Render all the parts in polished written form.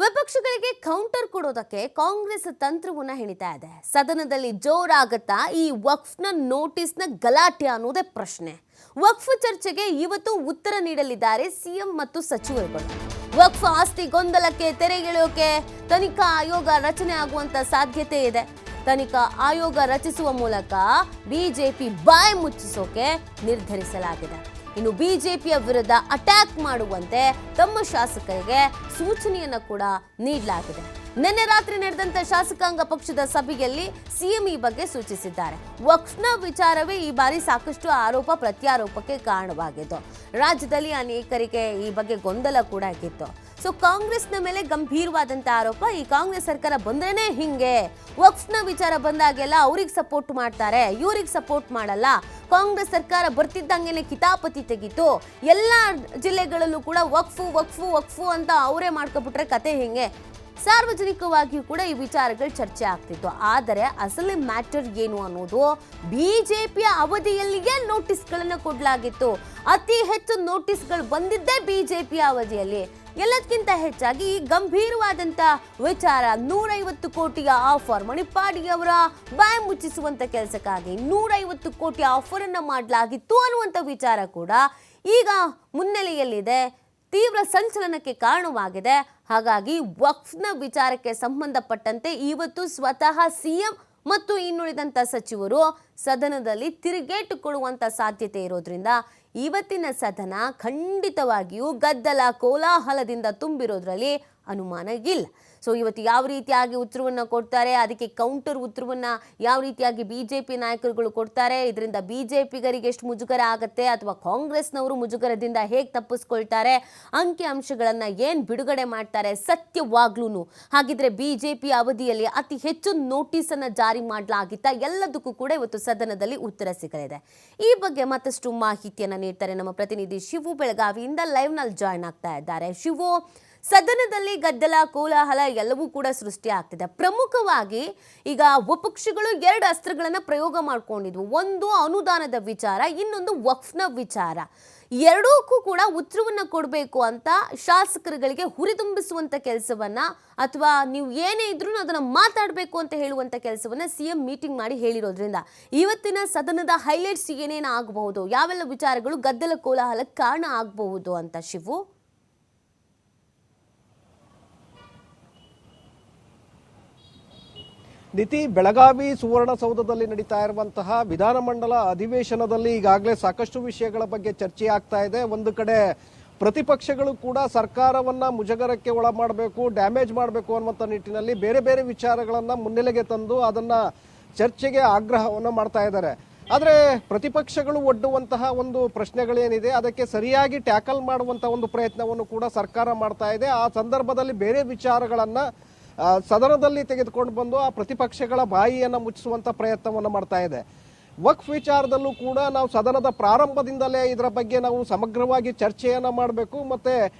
ವಿಪಕ್ಷಗಳಿಗೆ counter ಕೊಡೋದಕ್ಕೆ ಕಾಂಗ್ರೆಸ್ ತಂತ್ರವನ್ನ ಹೆಣಿತಾ ಇದೆ. ಸದನದಲ್ಲಿ ಜೋರಾಗತ್ತಾ ಈ ವಕ್ಫ್ನ ನೋಟಿಸ್ನ ಗಲಾಟೆ ಅನ್ನೋದೇ ಪ್ರಶ್ನೆ. ವಕ್ಫ್ ಚರ್ಚೆಗೆ ಇವತ್ತು ಉತ್ತರ ನೀಡಲಿದ್ದಾರೆ ಸಿಎಂ ಮತ್ತು ಸಚಿವರುಗಳು. ವಕ್ಫ್ ಆಸ್ತಿ ಗೊಂದಲಕ್ಕೆ ತೆರೆ ಎಳೆಯೋಕೆ ತನಿಖಾ ಆಯೋಗ ರಚನೆ ಆಗುವಂತ ಸಾಧ್ಯತೆ ಇದೆ. ತನಿಖಾ ಆಯೋಗ ರಚಿಸುವ ಮೂಲಕ ಬಿಜೆಪಿ ಬಾಯಿ ಮುಚ್ಚಿಸೋಕೆ ನಿರ್ಧರಿಸಲಾಗಿದೆ. ಇನ್ನು ಬಿಜೆಪಿಯ ವಿರುದ್ಧ ಅಟ್ಯಾಕ್ ಮಾಡುವಂತೆ ತಮ್ಮ ಶಾಸಕರಿಗೆ ಸೂಚನೆಯನ್ನ ಕೂಡ ನೀಡಲಾಗಿದೆ. ನಿನ್ನೆ ರಾತ್ರಿ ನಡೆದಂತ ಶಾಸಕಾಂಗ ಪಕ್ಷದ ಸಭೆಯಲ್ಲಿ ಸಿಎಂ ಈ ಬಗ್ಗೆ ಸೂಚಿಸಿದ್ದಾರೆ. ವಕ್ಫ್ನ ವಿಚಾರವೇ ಈ ಬಾರಿ ಸಾಕಷ್ಟು ಆರೋಪ ಪ್ರತ್ಯಾರೋಪಕ್ಕೆ ಕಾರಣವಾಗಿತ್ತು. ರಾಜ್ಯದಲ್ಲಿ ಅನೇಕರಿಗೆ ಈ ಬಗ್ಗೆ ಗೊಂದಲ ಕೂಡ ಆಗಿತ್ತು. ಸೊ ಕಾಂಗ್ರೆಸ್ನ ಮೇಲೆ ಗಂಭೀರವಾದಂತ ಆರೋಪ, ಈ ಕಾಂಗ್ರೆಸ್ ಸರ್ಕಾರ ಬಂದ್ರೇನೆ ಹಿಂಗೆ, ವಕ್ಫ್ನ ವಿಚಾರ ಬಂದಾಗೆಲ್ಲ ಅವ್ರಿಗೆ ಸಪೋರ್ಟ್ ಮಾಡ್ತಾರೆ, ಇವ್ರಿಗೆ ಸಪೋರ್ಟ್ ಮಾಡಲ್ಲ, ಕಾಂಗ್ರೆಸ್ ಸರ್ಕಾರ ಬರ್ತಿದ್ದಂಗೆನೆ ಕಿತಾಪತಿ ತೆಗಿತು, ಎಲ್ಲ ಜಿಲ್ಲೆಗಳಲ್ಲೂ ಕೂಡ ವಕ್ಫು ವಕ್ಫು ವಕ್ಫು ಅಂತ ಅವರೇ ಮಾಡ್ಕೊಬಿಟ್ರೆ ಕತೆ ಹಿಂಗೆ. ಸಾರ್ವಜನಿಕವಾಗಿಯೂ ಕೂಡ ಈ ವಿಚಾರಗಳು ಚರ್ಚೆ ಆಗ್ತಿತ್ತು. ಆದರೆ ಅಸಲಿ ಮ್ಯಾಟರ್ ಏನು ಅನ್ನೋದು, ಬಿಜೆಪಿಯ ಅವಧಿಯಲ್ಲಿಯೇ ನೋಟಿಸ್ಗಳನ್ನು ಕೊಡಲಾಗಿತ್ತು. ಅತಿ ಹೆಚ್ಚು ನೋಟಿಸ್ಗಳು ಬಂದಿದ್ದೇ ಬಿಜೆಪಿಯ ಅವಧಿಯಲ್ಲಿ. ಎಲ್ಲದಕ್ಕಿಂತ ಹೆಚ್ಚಾಗಿ ಈ ಗಂಭೀರವಾದಂತ ವಿಚಾರ, 150 ಕೋಟಿಯ ಆಫರ್, ಮಣಿಪಾಡಿಯವರ ಬಾಯಿ ಮುಚ್ಚಿಸುವಂತ ಕೆಲಸಕ್ಕಾಗಿ 150 ಕೋಟಿ ಆಫರ್ ಅನ್ನ ಮಾಡಲಾಗಿತ್ತು ಅನ್ನುವಂಥ ವಿಚಾರ ಕೂಡ ಈಗ ಮುನ್ನೆಲೆಯಲ್ಲಿದೆ. ತೀವ್ರ ಸಂಚಲನಕ್ಕೆ ಕಾರಣವಾಗಿದೆ. ಹಾಗಾಗಿ ವಕ್ಫ್ನ ವಿಚಾರಕ್ಕೆ ಸಂಬಂಧಪಟ್ಟಂತೆ ಇವತ್ತು ಸ್ವತಃ ಸಿಎಂ ಮತ್ತು ಇನ್ನುಳಿದಂಥ ಸಚಿವರು ಸದನದಲ್ಲಿ ತಿರುಗೇಟು ಕೊಡುವಂಥ ಸಾಧ್ಯತೆ ಇರೋದ್ರಿಂದ ಇವತ್ತಿನ ಸದನ ಖಂಡಿತವಾಗಿಯೂ ಗದ್ದಲ ಕೋಲಾಹಲದಿಂದ ತುಂಬಿರೋದ್ರಲ್ಲಿ ಅನುಮಾನ ಇಲ್ಲ. ಸೊ ಇವತ್ತು ಯಾವ ರೀತಿಯಾಗಿ ಉತ್ತರವನ್ನು ಕೊಡ್ತಾರೆ, ಅದಕ್ಕೆ ಕೌಂಟರ್ ಉತ್ತರವನ್ನು ಯಾವ ರೀತಿಯಾಗಿ ಬಿಜೆಪಿ ನಾಯಕರುಗಳು ಕೊಡ್ತಾರೆ, ಇದರಿಂದ ಬಿಜೆಪಿಗರಿಗೆ ಎಷ್ಟು ಮುಜುಗರ ಆಗುತ್ತೆ ಅಥವಾ ಕಾಂಗ್ರೆಸ್ನವರು ಮುಜುಗರದಿಂದ ಹೇಗೆ ತಪ್ಪಿಸ್ಕೊಳ್ತಾರೆ, ಅಂಕಿ ಅಂಶಗಳನ್ನು ಏನು ಬಿಡುಗಡೆ ಮಾಡ್ತಾರೆ, ಸತ್ಯವಾಗ್ಲೂ ಹಾಗಿದ್ರೆ ಬಿಜೆಪಿ ಅವಧಿಯಲ್ಲಿ ಅತಿ ಹೆಚ್ಚು ನೋಟಿಸನ್ನು ಜಾರಿ ಮಾಡಲಾಗಿತ್ತ, ಎಲ್ಲದಕ್ಕೂ ಕೂಡ ಇವತ್ತು ಸದನದಲ್ಲಿ ಉತ್ತರ ಸಿಗಲಿದೆ. ಈ ಬಗ್ಗೆ ಮತ್ತಷ್ಟು ಮಾಹಿತಿಯನ್ನು ನೀಡ್ತಾರೆ ನಮ್ಮ ಪ್ರತಿನಿಧಿ ಶಿವು ಬೆಳಗಾವಿಯಿಂದ ಲೈವ್ನಲ್ಲಿ ಜಾಯ್ನ್ ಆಗ್ತಾ ಇದ್ದಾರೆ. ಶಿವು, ಸದನದಲ್ಲಿ ಗದ್ದಲ ಕೋಲಾಹಲ ಎಲ್ಲವೂ ಕೂಡ ಸೃಷ್ಟಿ ಆಗ್ತಿದೆ. ಪ್ರಮುಖವಾಗಿ ಈಗ ವಿಪಕ್ಷಗಳು 2 ಅಸ್ತ್ರಗಳನ್ನು ಪ್ರಯೋಗ ಮಾಡ್ಕೊಂಡಿದ್ವು. ಒಂದು ಅನುದಾನದ ವಿಚಾರ, ಇನ್ನೊಂದು ವಕ್ಫ್ನ ವಿಚಾರ. ಎರಡಕ್ಕೂ ಕೂಡ ಉತ್ತರವನ್ನು ಕೊಡಬೇಕು ಅಂತ ಶಾಸಕರುಗಳಿಗೆ ಹುರಿದುಂಬಿಸುವಂಥ ಕೆಲಸವನ್ನ, ಅಥವಾ ನೀವು ಏನೇ ಇದ್ರೂ ಅದನ್ನು ಮಾತಾಡಬೇಕು ಅಂತ ಹೇಳುವಂಥ ಕೆಲಸವನ್ನ ಸಿಎಂ ಮೀಟಿಂಗ್ ಮಾಡಿ ಹೇಳಿರೋದ್ರಿಂದ ಇವತ್ತಿನ ಸದನದ ಹೈಲೈಟ್ಸ್ ಏನೇನು ಆಗಬಹುದು, ಯಾವೆಲ್ಲ ವಿಚಾರಗಳು ಗದ್ದಲ ಕೋಲಾಹಲಕ್ಕೆ ಕಾರಣ ಆಗಬಹುದು ಅಂತ ಶಿವು? ನಿತಿ, ಬೆಳಗಾವಿ ಸುವರ್ಣಸೌಧದಲ್ಲಿ ನಡೀತಾ ಇರುವಂತಹ ವಿಧಾನಮಂಡಲ ಅಧಿವೇಶನದಲ್ಲಿ ಈಗಾಗಲೇ ಸಾಕಷ್ಟು ವಿಷಯಗಳ ಬಗ್ಗೆ ಚರ್ಚೆ ಆಗ್ತಾ ಇದೆ. ಒಂದು ಕಡೆ ಪ್ರತಿಪಕ್ಷಗಳು ಕೂಡ ಸರ್ಕಾರವನ್ನ ಮುಜುಗರಕ್ಕೆ ಒಳ ಮಾಡಬೇಕು, ಡ್ಯಾಮೇಜ್ ಮಾಡಬೇಕು ಅನ್ನುವಂಥ ನಿಟ್ಟಿನಲ್ಲಿ ಬೇರೆ ಬೇರೆ ವಿಚಾರಗಳನ್ನ ಮುನ್ನೆಲೆಗೆ ತಂದು ಅದನ್ನ ಚರ್ಚೆಗೆ ಆಗ್ರಹವನ್ನು ಮಾಡ್ತಾ ಇದ್ದಾರೆ. ಆದರೆ ಪ್ರತಿಪಕ್ಷಗಳು ಒಡ್ಡುವಂತಹ ಒಂದು ಪ್ರಶ್ನೆಗಳೇನಿದೆ ಅದಕ್ಕೆ ಸರಿಯಾಗಿ ಟ್ಯಾಕಲ್ ಮಾಡುವಂತಹ ಒಂದು ಪ್ರಯತ್ನವನ್ನು ಕೂಡ ಸರ್ಕಾರ ಮಾಡ್ತಾ ಇದೆ. ಆ ಸಂದರ್ಭದಲ್ಲಿ ಬೇರೆ ವಿಚಾರಗಳನ್ನ ಸದನದಲ್ಲಿ ತೆಗೆದುಕೊಂಡು ಬಂದು ಆ ಪ್ರತಿಪಕ್ಷಗಳ ಬಾಯಿಯನ್ನು ಮುಚ್ಚಿಸುವಂತ ಪ್ರಯತ್ನವನ್ನು ಮಾಡ್ತಾ ಇದೆ. ವಕ್ಫ್ ವಿಚಾರದಲ್ಲೂ ಕೂಡ ನಾವು ಸದನದ ಪ್ರಾರಂಭದಿಂದಲೇ ಇದರ ಬಗ್ಗೆ ನಾವು ಸಮಗ್ರವಾಗಿ ಚರ್ಚೆಯನ್ನ ಮಾಡಬೇಕು, ಮತ್ತೆ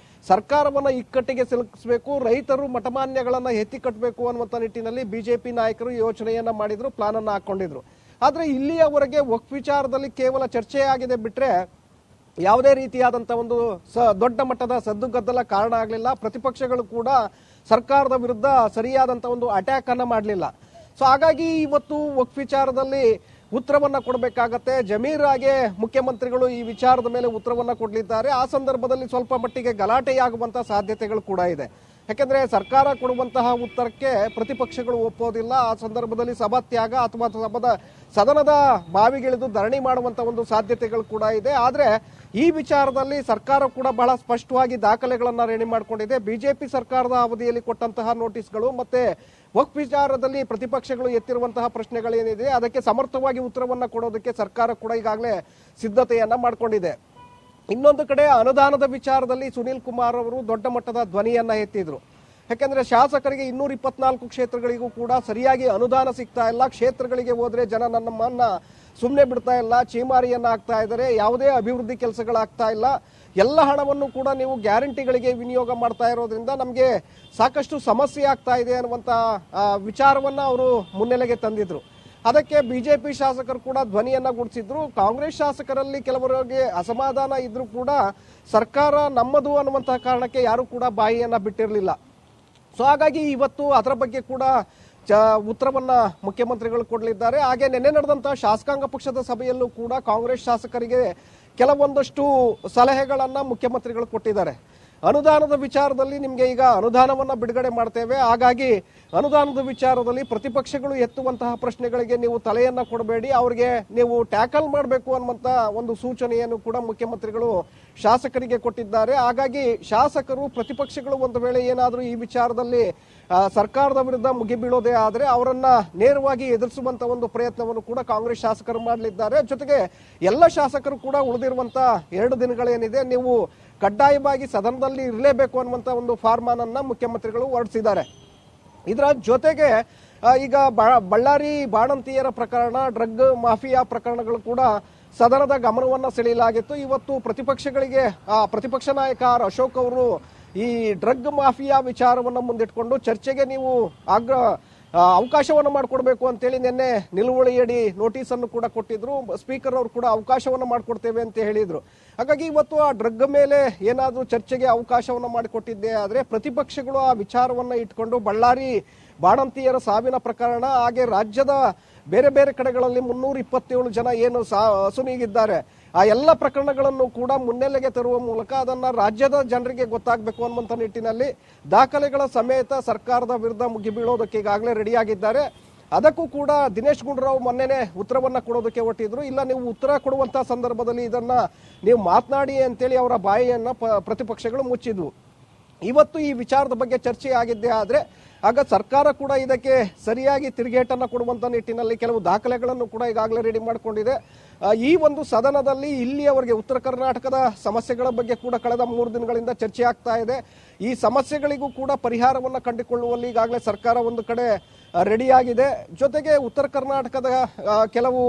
ಸರ್ಕಾರವನ್ನ ಇಕ್ಕಟ್ಟಿಗೆ ಸಿಲುಕಿಸಬೇಕು, ರೈತರು ಮಠಮಾನ್ಯಗಳನ್ನ ಎತ್ತಿ ಕಟ್ಟಬೇಕು ಅನ್ನುವಂಥ ನಿಟ್ಟಿನಲ್ಲಿ ಬಿಜೆಪಿ ನಾಯಕರು ಯೋಚನೆಯನ್ನ ಮಾಡಿದ್ರು, ಪ್ಲಾನ್ ಅನ್ನ ಹಾಕೊಂಡಿದ್ರು. ಆದ್ರೆ ಇಲ್ಲಿಯವರೆಗೆ ವಕ್ಫ್ ವಿಚಾರದಲ್ಲಿ ಕೇವಲ ಚರ್ಚೆಯಾಗಿದೆ ಬಿಟ್ರೆ ಯಾವುದೇ ರೀತಿಯಾದಂತ ಒಂದು ದೊಡ್ಡ ಮಟ್ಟದ ಸದ್ದುಗದ್ದಲ ಕಾರಣ ಆಗಲಿಲ್ಲ. ಪ್ರತಿಪಕ್ಷಗಳು ಕೂಡ ಸರ್ಕಾರದ ವಿರುದ್ಧ ಸರಿಯಾದಂತ ಒಂದು ಅಟ್ಯಾಕ್ ಅನ್ನ ಮಾಡಲಿಲ್ಲ. ಸೊ ಹಾಗಾಗಿ ಇವತ್ತು ವಕ್ಫ್ ವಿಚಾರದಲ್ಲಿ ಉತ್ತರವನ್ನ ಕೊಡಬೇಕಾಗತ್ತೆ. ಜಮೀರಾಗೆ ಮುಖ್ಯಮಂತ್ರಿಗಳು ಈ ವಿಚಾರದ ಮೇಲೆ ಉತ್ತರವನ್ನ ಕೊಡಲಿದ್ದಾರೆ. ಆ ಸಂದರ್ಭದಲ್ಲಿ ಸ್ವಲ್ಪ ಮಟ್ಟಿಗೆ ಗಲಾಟೆಯಾಗುವಂತಹ ಸಾಧ್ಯತೆಗಳು ಕೂಡ ಇದೆ. ಯಾಕೆಂದ್ರೆ ಸರ್ಕಾರ ಕೊಡುವಂತಹ ಉತ್ತರಕ್ಕೆ ಪ್ರತಿಪಕ್ಷಗಳು ಒಪ್ಪೋದಿಲ್ಲ. ಆ ಸಂದರ್ಭದಲ್ಲಿ ಸಭಾತ್ಯಾಗ ಅಥವಾ ಸದನದ ಬಾವಿಗಿಳಿದು ಧರಣಿ ಮಾಡುವಂತ ಒಂದು ಸಾಧ್ಯತೆಗಳು ಕೂಡ ಇದೆ. ಆದ್ರೆ ಈ ವಿಚಾರದಲ್ಲಿ ಸರ್ಕಾರ ಕೂಡ ಬಹಳ ಸ್ಪಷ್ಟವಾಗಿ ದಾಖಲೆಗಳನ್ನ ರೆಡಿ ಮಾಡಿಕೊಂಡಿದೆ. ಬಿಜೆಪಿ ಸರ್ಕಾರದ ಅವಧಿಯಲ್ಲಿ ಕೊಟ್ಟಂತಹ ನೋಟಿಸ್ಗಳು ಮತ್ತೆ ವಕ್ಫ್ ವಿಚಾರದಲ್ಲಿ ಪ್ರತಿಪಕ್ಷಗಳು ಎತ್ತಿರುವಂತಹ ಪ್ರಶ್ನೆಗಳೇನಿದೆ ಅದಕ್ಕೆ ಸಮರ್ಥವಾಗಿ ಉತ್ತರವನ್ನ ಕೊಡೋದಕ್ಕೆ ಸರ್ಕಾರ ಕೂಡ ಈಗಾಗಲೇ ಸಿದ್ಧತೆಯನ್ನ ಮಾಡಿಕೊಂಡಿದೆ. ಇನ್ನೊಂದು ಕಡೆ ಅನುದಾನದ ವಿಚಾರದಲ್ಲಿ ಸುನೀಲ್ ಕುಮಾರ್ ಅವರು ದೊಡ್ಡ ಮಟ್ಟದ ಧ್ವನಿಯನ್ನ ಎತ್ತಿದ್ರು. ಯಾಕೆಂದ್ರೆ ಶಾಸಕರಿಗೆ 224 ಕ್ಷೇತ್ರಗಳಿಗೂ ಕೂಡ ಸರಿಯಾಗಿ ಅನುದಾನ ಸಿಗ್ತಾ ಇಲ್ಲ, ಕ್ಷೇತ್ರಗಳಿಗೆ ಹೋದ್ರೆ ಜನ ನಮ್ಮನ್ನ ಸುಮ್ಮನೆ ಬಿಡ್ತಾ ಇಲ್ಲ, ಚೀಮಾರಿಯನ್ನ ಆಗ್ತಾ ಇದ್ದಾರೆ, ಯಾವುದೇ ಅಭಿವೃದ್ಧಿ ಕೆಲಸಗಳಾಗ್ತಾ ಇಲ್ಲ, ಎಲ್ಲ ಹಣವನ್ನು ಕೂಡ ನೀವು ಗ್ಯಾರಂಟಿಗಳಿಗೆ ವಿನಿಯೋಗ ಮಾಡ್ತಾ ಇರೋದ್ರಿಂದ ನಮಗೆ ಸಾಕಷ್ಟು ಸಮಸ್ಯೆ ಆಗ್ತಾ ಇದೆ ಅನ್ನುವಂತ ವಿಚಾರವನ್ನ ಅವರು ಮುನ್ನೆಲೆಗೆ ತಂದಿದ್ರು. ಅದಕ್ಕೆ ಬಿಜೆಪಿ ಶಾಸಕರು ಕೂಡ ಧ್ವನಿಯನ್ನ ಗುಡಿಸಿದ್ರು. ಕಾಂಗ್ರೆಸ್ ಶಾಸಕರಲ್ಲಿ ಕೆಲವರಿಗೆ ಅಸಮಾಧಾನ ಇದ್ರೂ ಕೂಡ ಸರ್ಕಾರ ನಮ್ಮದು ಅನ್ನುವಂತಹ ಕಾರಣಕ್ಕೆ ಯಾರು ಕೂಡ ಬಾಯಿಯನ್ನ ಬಿಟ್ಟಿರಲಿಲ್ಲ. ಸೊ ಹಾಗಾಗಿ ಇವತ್ತು ಅದರ ಬಗ್ಗೆ ಕೂಡ ಉತ್ತರವನ್ನ ಮುಖ್ಯಮಂತ್ರಿಗಳು ಕೊಡಲಿದ್ದಾರೆ. ಹಾಗೆ ನಿನ್ನೆ ನಡೆದಂತಹ ಶಾಸಕಾಂಗ ಪಕ್ಷದ ಸಭೆಯಲ್ಲೂ ಕೂಡ ಕಾಂಗ್ರೆಸ್ ಶಾಸಕರಿಗೆ ಕೆಲವೊಂದಷ್ಟು ಸಲಹೆಗಳನ್ನ ಮುಖ್ಯಮಂತ್ರಿಗಳು ಕೊಟ್ಟಿದ್ದಾರೆ. ಅನುದಾನದ ವಿಚಾರದಲ್ಲಿ ನಿಮಗೆ ಈಗ ಅನುದಾನವನ್ನ ಬಿಡುಗಡೆ ಮಾಡ್ತೇವೆ, ಹಾಗಾಗಿ ಅನುದಾನದ ವಿಚಾರದಲ್ಲಿ ಪ್ರತಿಪಕ್ಷಗಳು ಎತ್ತುವಂತಹ ಪ್ರಶ್ನೆಗಳಿಗೆ ನೀವು ತಲೆಯನ್ನ ಕೊಡಬೇಡಿ, ಅವರಿಗೆ ನೀವು ಟ್ಯಾಕಲ್ ಮಾಡಬೇಕು ಅನ್ನುವಂತ ಒಂದು ಸೂಚನೆಯನ್ನು ಕೂಡ ಮುಖ್ಯಮಂತ್ರಿಗಳು ಶಾಸಕರಿಗೆ ಕೊಟ್ಟಿದ್ದಾರೆ. ಹಾಗಾಗಿ ಶಾಸಕರು ಪ್ರತಿಪಕ್ಷಗಳು ಒಂದು ವೇಳೆ ಏನಾದರೂ ಈ ವಿಚಾರದಲ್ಲಿ ಸರ್ಕಾರದ ವಿರುದ್ಧ ಮುಗಿಬೀಳೋದೇ ಆದರೆ ಅವರನ್ನ ನೇರವಾಗಿ ಎದುರಿಸುವಂತ ಒಂದು ಪ್ರಯತ್ನವನ್ನು ಕೂಡ ಕಾಂಗ್ರೆಸ್ ಶಾಸಕರು ಮಾಡಲಿದ್ದಾರೆ. ಜೊತೆಗೆ ಎಲ್ಲ ಶಾಸಕರು ಕೂಡ ಉಳಿದಿರುವಂತ 2 ದಿನಗಳೇನಿದೆ ನೀವು ಕಡ್ಡಾಯವಾಗಿ ಸದನದಲ್ಲಿ ಇರಲೇಬೇಕು ಅನ್ನುವಂತ ಒಂದು ಫಾರ್ಮಾನನ್ನ ಮುಖ್ಯಮಂತ್ರಿಗಳು ಹೊರಡಿಸಿದ್ದಾರೆ. ಇದರ ಜೊತೆಗೆ ಈಗ ಬಳ್ಳಾರಿ ಬಾಣಂತಿಯರ ಪ್ರಕರಣ, ಡ್ರಗ್ ಮಾಫಿಯಾ ಪ್ರಕರಣಗಳು ಕೂಡ ಸದನದ ಗಮನವನ್ನ ಸೆಳೆಯಲಾಗಿತ್ತು. ಇವತ್ತು ಪ್ರತಿಪಕ್ಷಗಳಿಗೆ ಪ್ರತಿಪಕ್ಷ ನಾಯಕ ಅಶೋಕ್ ಅವರು ಈ ಡ್ರಗ್ ಮಾಫಿಯಾ ವಿಚಾರವನ್ನ ಮುಂದಿಟ್ಕೊಂಡು ಚರ್ಚೆಗೆ ನೀವು ಅವಕಾಶವನ್ನು ಮಾಡಿಕೊಡ್ಬೇಕು ಅಂತೇಳಿ ನಿನ್ನೆ ನಿಲುವಳಿಯಡಿ ನೋಟಿಸ್ ಅನ್ನು ಕೂಡ ಕೊಟ್ಟಿದ್ರು. ಸ್ಪೀಕರ್ ಅವರು ಕೂಡ ಅವಕಾಶವನ್ನು ಮಾಡಿಕೊಡ್ತೇವೆ ಅಂತ ಹೇಳಿದ್ರು. ಹಾಗಾಗಿ ಇವತ್ತು ಆ ಡ್ರಗ್ ಮೇಲೆ ಏನಾದರೂ ಚರ್ಚೆಗೆ ಅವಕಾಶವನ್ನು ಮಾಡಿಕೊಟ್ಟಿದ್ದೆ ಆದರೆ ಪ್ರತಿಪಕ್ಷಗಳು ಆ ವಿಚಾರವನ್ನ ಇಟ್ಕೊಂಡು ಬಳ್ಳಾರಿ ಬಾಣಂತಿಯರ ಸಾವಿನ ಪ್ರಕರಣ, ಹಾಗೆ ರಾಜ್ಯದ ಬೇರೆ ಬೇರೆ ಕಡೆಗಳಲ್ಲಿ 327 ಜನ ಏನು ಅಸುನೀಗಿದ್ದಾರೆ ಆ ಎಲ್ಲ ಪ್ರಕರಣಗಳನ್ನು ಕೂಡ ಮುನ್ನೆಲೆಗೆ ತರುವ ಮೂಲಕ ಅದನ್ನ ರಾಜ್ಯದ ಜನರಿಗೆ ಗೊತ್ತಾಗಬೇಕು ಅನ್ನುವಂಥ ನಿಟ್ಟಿನಲ್ಲಿ ದಾಖಲೆಗಳ ಸಮೇತ ಸರ್ಕಾರದ ವಿರುದ್ಧ ಮುಗಿಬೀಳೋದಕ್ಕೆ ಈಗಾಗಲೇ ರೆಡಿಯಾಗಿದ್ದಾರೆ. ಅದಕ್ಕೂ ಕೂಡ ದಿನೇಶ್ ಗುಂಡೂರಾವ್ ಮೊನ್ನೆನೆ ಉತ್ತರವನ್ನ ಕೊಡೋದಕ್ಕೆ ಹೊರಟಿದ್ರು. ಇಲ್ಲ, ನೀವು ಉತ್ತರ ಕೊಡುವಂತಹ ಸಂದರ್ಭದಲ್ಲಿ ಇದನ್ನ ನೀವು ಮಾತನಾಡಿ ಅಂತೇಳಿ ಅವರ ಬಾಯಿಯನ್ನ ಪ್ರತಿಪಕ್ಷಗಳು ಮುಚ್ಚಿದ್ವು. ಇವತ್ತು ಈ ವಿಚಾರದ ಬಗ್ಗೆ ಚರ್ಚೆ ಆಗಿದ್ದೇ ಆದ್ರೆ ಆಗ ಸರ್ಕಾರ ಕೂಡ ಇದಕ್ಕೆ ಸರಿಯಾಗಿ ತಿರುಗೇಟನ್ನು ಕೊಡುವಂತ ನಿಟ್ಟಿನಲ್ಲಿ ಕೆಲವು ದಾಖಲೆಗಳನ್ನು ಕೂಡ ಈಗಾಗಲೇ ರೆಡಿ ಮಾಡಿಕೊಂಡಿದೆ. ಈ ಒಂದು ಸದನದಲ್ಲಿ ಇಲ್ಲಿಯವರೆಗೆ ಉತ್ತರ ಕರ್ನಾಟಕದ ಸಮಸ್ಯೆಗಳ ಬಗ್ಗೆ ಕೂಡ ಕಳೆದ 3 ದಿನಗಳಿಂದ ಚರ್ಚೆ ಆಗ್ತಾ ಇದೆ. ಈ ಸಮಸ್ಯೆಗಳಿಗೂ ಕೂಡ ಪರಿಹಾರವನ್ನು ಕಂಡುಕೊಳ್ಳುವಲ್ಲಿ ಈಗಾಗಲೇ ಸರ್ಕಾರ ಒಂದು ಕಡೆ ರೆಡಿಯಾಗಿದೆ. ಜೊತೆಗೆ ಉತ್ತರ ಕರ್ನಾಟಕದ ಕೆಲವು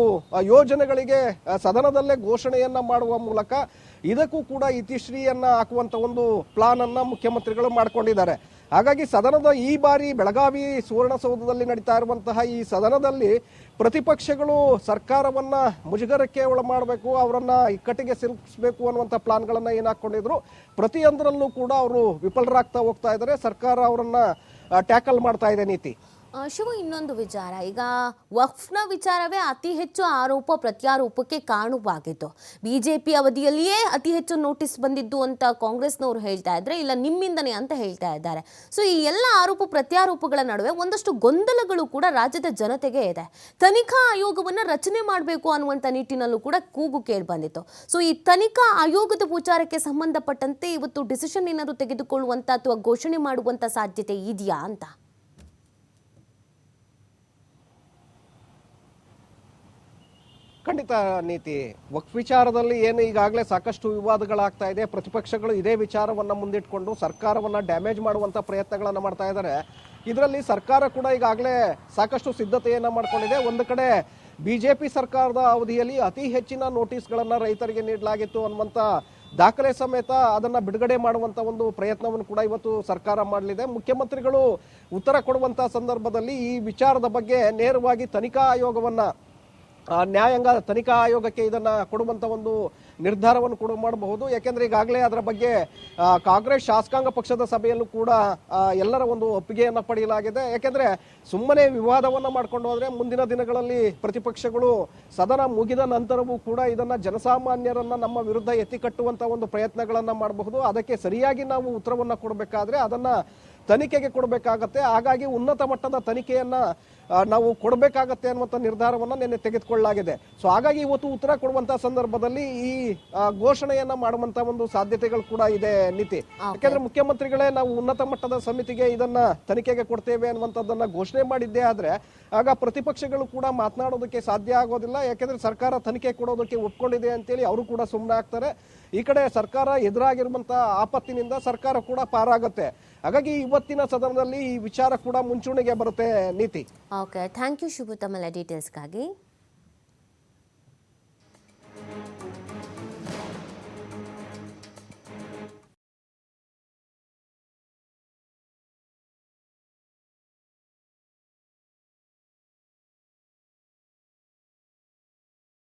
ಯೋಜನೆಗಳಿಗೆ ಸದನದಲ್ಲೇ ಘೋಷಣೆಯನ್ನ ಮಾಡುವ ಮೂಲಕ ಇದಕ್ಕೂ ಕೂಡ ಇತಿಶ್ರೀಯನ್ನ ಹಾಕುವಂತ ಒಂದು ಪ್ಲಾನ್ ಅನ್ನ ಮುಖ್ಯಮಂತ್ರಿಗಳು ಮಾಡಿಕೊಂಡಿದ್ದಾರೆ. ಹಾಗಾಗಿ ಸದನದ ಈ ಬಾರಿ ಬೆಳಗಾವಿ ಸುವರ್ಣಸೌಧದಲ್ಲಿ ನಡೀತಾ ಇರುವಂತಹ ಈ ಸದನದಲ್ಲಿ ಪ್ರತಿಪಕ್ಷಗಳು ಸರ್ಕಾರವನ್ನ ಮುಜುಗರಕ್ಕೆ ಒಳಮಾಡಬೇಕು, ಅವರನ್ನ ಇಕ್ಕಟ್ಟಿಗೆ ಸಿಲುಕಿಸಬೇಕು ಅನ್ನುವಂಥ ಪ್ಲಾನ್ಗಳನ್ನ ಏನ್ ಹಾಕೊಂಡಿದ್ರು ಪ್ರತಿಯೊಂದರಲ್ಲೂ ಕೂಡ ಅವರು ವಿಫಲರಾಗ್ತಾ ಹೋಗ್ತಾ ಇದ್ದಾರೆ. ಸರ್ಕಾರ ಅವರನ್ನ ಟ್ಯಾಕಲ್ ಮಾಡ್ತಾ ಇದೆ ನೀತಿ. ಶಿವ, ಇನ್ನೊಂದು ವಿಚಾರ, ಈಗ ವಕ್ಫ್ನ ವಿಚಾರವೇ ಅತಿ ಹೆಚ್ಚು ಆರೋಪ ಪ್ರತ್ಯಾರೋಪಕ್ಕೆ ಕಾರಣವಾಗಿತ್ತು. ಬಿಜೆಪಿ ಅವಧಿಯಲ್ಲಿಯೇ ಅತಿ ಹೆಚ್ಚು ನೋಟಿಸ್ ಬಂದಿದ್ದು ಅಂತ ಕಾಂಗ್ರೆಸ್ನವರು ಹೇಳ್ತಾ ಇದ್ರೆ, ಇಲ್ಲ ನಿಮ್ಮಿಂದನೇ ಅಂತ ಹೇಳ್ತಾ ಇದ್ದಾರೆ. ಸೊ ಈ ಎಲ್ಲ ಆರೋಪ ಪ್ರತ್ಯಾರೋಪಗಳ ನಡುವೆ ಒಂದಷ್ಟು ಗೊಂದಲಗಳು ಕೂಡ ರಾಜ್ಯದ ಜನತೆಗೆ ಇದೆ. ತನಿಖಾ ಆಯೋಗವನ್ನ ರಚನೆ ಮಾಡಬೇಕು ಅನ್ನುವಂಥ ನಿಟ್ಟಿನಲ್ಲೂ ಕೂಡ ಕೂಗು ಕೇಳಿ ಬಂದಿತ್ತು. ಸೊ ಈ ತನಿಖಾ ಆಯೋಗದ ವಿಚಾರಕ್ಕೆ ಸಂಬಂಧಪಟ್ಟಂತೆ ಇವತ್ತು ಡಿಸಿಷನ್ ಏನಾದರೂ ತೆಗೆದುಕೊಳ್ಳುವಂತ ಅಥವಾ ಘೋಷಣೆ ಮಾಡುವಂತ ಸಾಧ್ಯತೆ ಇದೆಯಾ ಅಂತ? ಖಂಡಿತ ನೀತಿ. ವಕ್ಫ್ ವಿಚಾರದಲ್ಲಿ ಏನು ಈಗಾಗಲೇ ಸಾಕಷ್ಟು ವಿವಾದಗಳಾಗ್ತಾ ಇದೆ. ಪ್ರತಿಪಕ್ಷಗಳು ಇದೇ ವಿಚಾರವನ್ನ ಮುಂದಿಟ್ಕೊಂಡು ಸರ್ಕಾರವನ್ನ ಡ್ಯಾಮೇಜ್ ಮಾಡುವಂತ ಪ್ರಯತ್ನಗಳನ್ನ ಮಾಡ್ತಾ ಇದ್ದಾರೆ. ಇದರಲ್ಲಿ ಸರ್ಕಾರ ಕೂಡ ಈಗಾಗಲೇ ಸಾಕಷ್ಟು ಸಿದ್ಧತೆಯನ್ನ ಮಾಡ್ಕೊಂಡಿದೆ. ಒಂದು ಕಡೆ ಬಿಜೆಪಿ ಸರ್ಕಾರದ ಅವಧಿಯಲ್ಲಿ ಅತಿ ಹೆಚ್ಚಿನ ನೋಟಿಸ್ಗಳನ್ನ ರೈತರಿಗೆ ನೀಡಲಾಗಿತ್ತು ಅನ್ನುವಂತ ದಾಖಲೆ ಸಮೇತ ಅದನ್ನ ಬಿಡುಗಡೆ ಮಾಡುವಂತ ಒಂದು ಪ್ರಯತ್ನವನ್ನು ಕೂಡ ಇವತ್ತು ಸರ್ಕಾರ ಮಾಡಲಿದೆ. ಮುಖ್ಯಮಂತ್ರಿಗಳು ಉತ್ತರ ಕೊಡುವಂತ ಸಂದರ್ಭದಲ್ಲಿ ಈ ವಿಚಾರದ ಬಗ್ಗೆ ನೇರವಾಗಿ ತನಿಖಾ ಆಯೋಗವನ್ನ ನ್ಯಾಯಾಂಗ ತನಿಖಾ ಆಯೋಗಕ್ಕೆ ಇದನ್ನ ಕೊಡುವಂತ ಒಂದು ನಿರ್ಧಾರವನ್ನು ಕೂಡ ಮಾಡಬಹುದು. ಯಾಕೆಂದ್ರೆ ಈಗಾಗಲೇ ಅದರ ಬಗ್ಗೆ ಕಾಂಗ್ರೆಸ್ ಶಾಸಕಾಂಗ ಪಕ್ಷದ ಸಭೆಯಲ್ಲೂ ಕೂಡ ಎಲ್ಲರ ಒಂದು ಒಪ್ಪಿಗೆಯನ್ನ ಪಡೆಯಲಾಗಿದೆ. ಯಾಕೆಂದ್ರೆ ಸುಮ್ಮನೆ ವಿವಾದವನ್ನ ಮಾಡ್ಕೊಂಡು ಹೋದ್ರೆ ಮುಂದಿನ ದಿನಗಳಲ್ಲಿ ಪ್ರತಿಪಕ್ಷಗಳು ಸದನ ಮುಗಿದ ನಂತರವೂ ಕೂಡ ಇದನ್ನ ಜನಸಾಮಾನ್ಯರನ್ನ ನಮ್ಮ ವಿರುದ್ಧ ಎತ್ತಿ ಕಟ್ಟುವಂತ ಒಂದು ಪ್ರಯತ್ನಗಳನ್ನ ಮಾಡಬಹುದು. ಅದಕ್ಕೆ ಸರಿಯಾಗಿ ನಾವು ಉತ್ತರವನ್ನ ಕೊಡಬೇಕಾದ್ರೆ ಅದನ್ನ ತನಿಖೆಗೆ ಕೊಡಬೇಕಾಗತ್ತೆ. ಹಾಗಾಗಿ ಉನ್ನತ ಮಟ್ಟದ ತನಿಖೆಯನ್ನ ನಾವು ಕೊಡಬೇಕಾಗತ್ತೆ ಅನ್ನುವಂಥ ನಿರ್ಧಾರವನ್ನ ನಿನ್ನೆ ತೆಗೆದುಕೊಳ್ಳಲಾಗಿದೆ. ಸೊ ಹಾಗಾಗಿ ಇವತ್ತು ಉತ್ತರ ಕೊಡುವಂತಹ ಸಂದರ್ಭದಲ್ಲಿ ಈ ಘೋಷಣೆಯನ್ನ ಮಾಡುವಂತ ಒಂದು ಸಾಧ್ಯತೆಗಳು ಕೂಡ ಇದೆ ನೀತಿ. ಯಾಕಂದ್ರೆ ಮುಖ್ಯಮಂತ್ರಿಗಳೇ ನಾವು ಉನ್ನತ ಮಟ್ಟದ ಸಮಿತಿಗೆ ಇದನ್ನ ತನಿಖೆಗೆ ಕೊಡ್ತೇವೆ ಅನ್ನುವಂಥದ್ದನ್ನ ಘೋಷಣೆ ಮಾಡಿದ್ದೇ ಆದ್ರೆ ಆಗ ಪ್ರತಿಪಕ್ಷಗಳು ಕೂಡ ಮಾತನಾಡೋದಕ್ಕೆ ಸಾಧ್ಯ ಆಗೋದಿಲ್ಲ. ಯಾಕೆಂದ್ರೆ ಸರ್ಕಾರ ತನಿಖೆ ಕೊಡೋದಕ್ಕೆ ಒಪ್ಕೊಂಡಿದೆ ಅಂತೇಳಿ ಅವರು ಕೂಡ ಸುಮ್ಮನೆ ಆಗ್ತಾರೆ. ಈ ಕಡೆ ಸರ್ಕಾರ ಎದುರಾಗಿರುವಂತಹ ಆಪತ್ತಿನಿಂದ ಸರ್ಕಾರ ಕೂಡ ಪಾರಾಗುತ್ತೆ. ಹಾಗಾಗಿ ಇವತ್ತಿನ ಸದನದಲ್ಲಿ ಈ ವಿಚಾರ ಕೂಡ ಮುಂಚೂಣಿಗೆ ಬರುತ್ತೆ ನೀತಿ. ಓಕೆ, ಥ್ಯಾಂಕ್ ಯು ಶಿವು ತಮ್ಮೆಲ್ಲ ಡೀಟೇಲ್ಸ್ಗಾಗಿ.